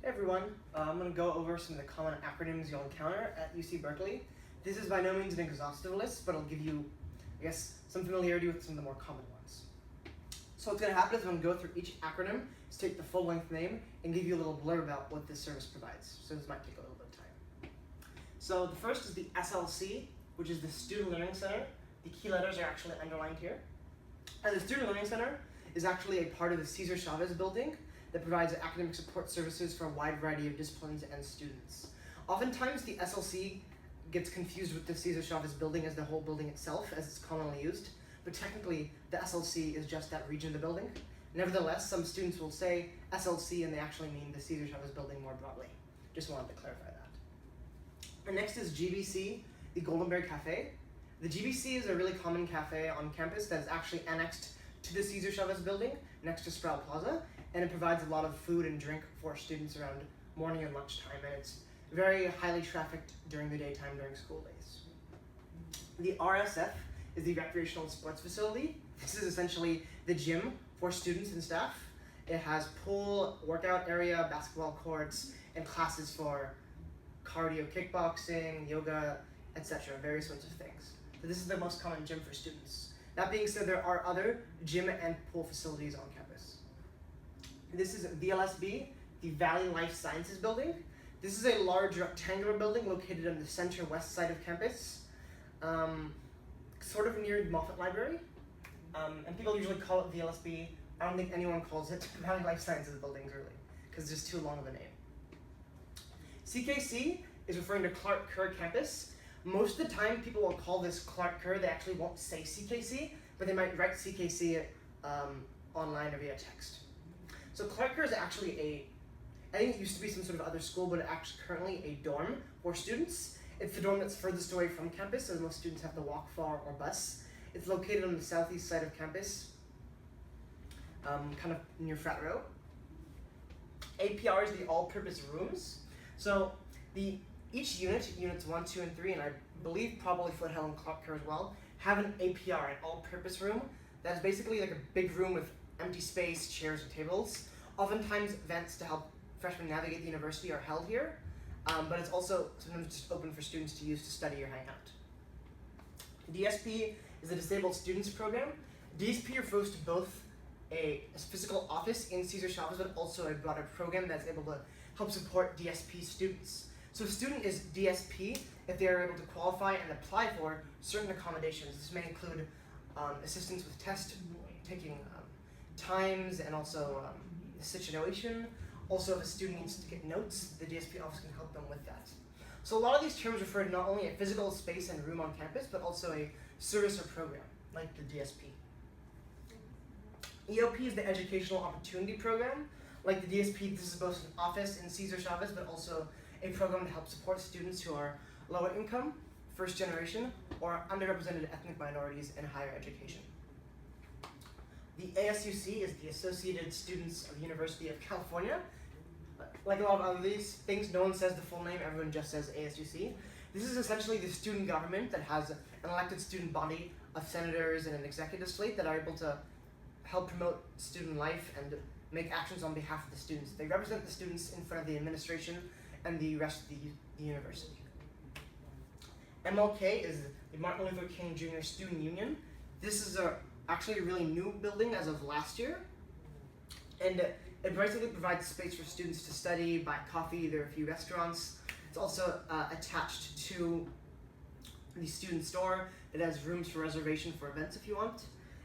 Hey everyone, I'm going to go over some of the common acronyms you'll encounter at UC Berkeley. This is by no means an exhaustive list, but it'll give you, some familiarity with some of the more common ones. So what's going to happen is I'm going to go through each acronym, state the full length name, and give you a little blurb about what this service provides. So this might take a little bit of time. So the first is the SLC, which is the Student Learning Center. The key letters are actually underlined here. And the Student Learning Center is actually a part of the Cesar Chavez building that provides academic support services for a wide variety of disciplines and students. Oftentimes the SLC gets confused with the Cesar Chavez building as the whole building itself, as it's commonly used, but technically the SLC is just that region of the building. Nevertheless, some students will say SLC and they actually mean the Cesar Chavez building more broadly. Just wanted to clarify that. And next is GBC, the Goldenberg Cafe. The GBC is a really common cafe on campus that is actually annexed to the Cesar Chavez building next to Sproul Plaza, and it provides a lot of food and drink for students around morning and lunchtime, and it's very highly trafficked during the daytime during school days. The RSF is the Recreational Sports Facility. This is essentially the gym for students and staff. It has pool, workout area, basketball courts, and classes for cardio, kickboxing, yoga, etc., various sorts of things. So this is the most common gym for students. That being said, there are other gym and pool facilities on campus. This is VLSB, the Valley Life Sciences building. This is a large rectangular building located on the center-west side of campus, sort of near Moffett Library. And people usually call it VLSB. I don't think anyone calls it Valley Life Sciences buildings really, because it's just too long of a name. CKC is referring to Clark Kerr campus. Most of the time, people will call this Clark Kerr. They actually won't say CKC, but they might write CKC online or via text. So Clark Kerr is actually I think it used to be some sort of other school, but it's actually currently a dorm for students. It's the dorm that's furthest away from campus, as most students have to walk far or bus. It's located on the southeast side of campus, kind of near Frat Row. APR is the all-purpose rooms. So each unit, units 1, 2, and 3, and I believe probably Foothill and Clark Kerr as well, have an APR, an all-purpose room. That's basically like a big room with empty space, chairs, and tables. Oftentimes, events to help freshmen navigate the university are held here, but it's also sometimes just open for students to use to study or hang out. DSP is the Disabled Students Program. DSP refers to both a physical office in Cesar Chavez, but also a broader program that's able to help support DSP students. So a student is DSP if they are able to qualify and apply for certain accommodations. This may include assistance with test taking times and also the situation. Also, if a student needs to get notes, the DSP office can help them with that. So a lot of these terms refer to not only a physical space and room on campus, but also a service or program, like the DSP. EOP is the Educational Opportunity Program. Like the DSP, this is both an office in Cesar Chavez, but also a program to help support students who are lower income, first generation, or underrepresented ethnic minorities in higher education. The ASUC is the Associated Students of the University of California. Like a lot of other these things, no one says the full name, everyone just says ASUC. This is essentially the student government that has an elected student body of senators and an executive slate that are able to help promote student life and make actions on behalf of the students. They represent the students in front of the administration and the rest of the university. MLK is the Martin Luther King Jr. Student Union. This is actually a really new building as of last year, and it basically provides space for students to study, buy coffee. There are a few restaurants. It's also attached to the student store. It has rooms for reservation for events if you want.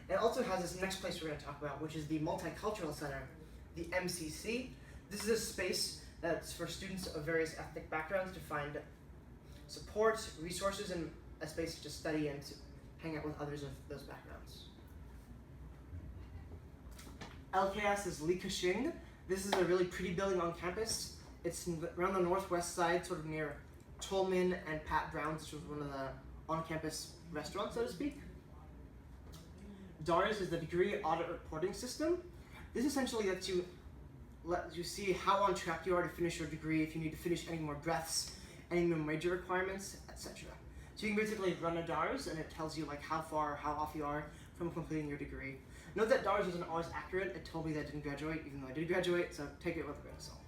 And it also has this next place we're going to talk about, which is the Multicultural Center, the MCC. This is a space that's for students of various ethnic backgrounds to find support, resources, and a space to study and to hang out with others of those backgrounds. LKS is Li Ka-shing. This is a really pretty building on campus. It's around the northwest side, sort of near Tolman and Pat Brown's, which was one of the on-campus restaurants, so to speak. DARS is the Degree Audit Reporting System. This essentially lets you see how on track you are to finish your degree, if you need to finish any more breaths, any more major requirements, etc. So you can basically run a DARS and it tells you like how far, how off you are from completing your degree. Note that DARS isn't always accurate. It told me that I didn't graduate, even though I did graduate, so take it with a grain of salt.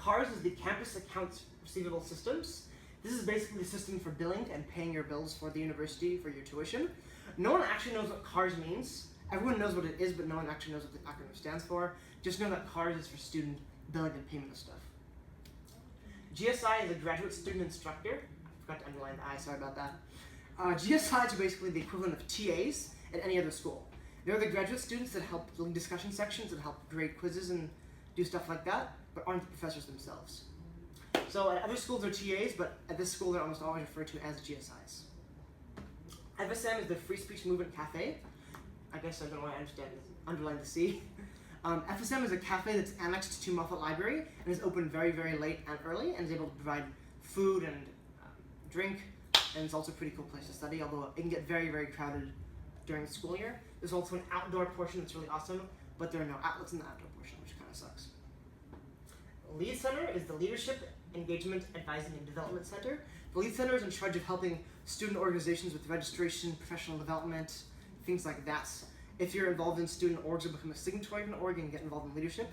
CARS is the Campus Accounts Receivable Systems. This is basically the system for billing and paying your bills for the university for your tuition. No one actually knows what CARS means. Everyone knows what it is, but no one actually knows what the acronym stands for. Just know that CARS is for student billing and payment of stuff. GSI is a graduate student instructor. I forgot to underline the I, sorry about that. GSIs are basically the equivalent of TAs at any other school. They're the graduate students that help lead discussion sections and help grade quizzes and do stuff like that, but aren't the professors themselves. So at other schools they're TAs, but at this school they're almost always referred to as GSIs. FSM is the Free Speech Movement Cafe. I guess I don't know why I underline the C. FSM is a cafe that's annexed to Moffat Library and is open very, very late and early and is able to provide food and drink, and it's also a pretty cool place to study, although it can get very, very crowded during the school year. There's also an outdoor portion that's really awesome, but there are no outlets in the outdoor portion, which kind of sucks. Lead Center is the Leadership, Engagement, Advising, and Development Center. The Lead Center is in charge of helping student organizations with registration, professional development, things like that. If you're involved in student orgs or become a signatory of an org and get involved in leadership,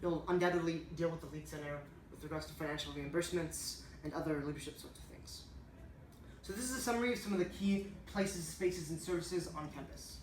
you'll undoubtedly deal with the Lead Center with regards to financial reimbursements and other leadership sorts of things. So this is a summary of some of the key places, spaces, and services on campus.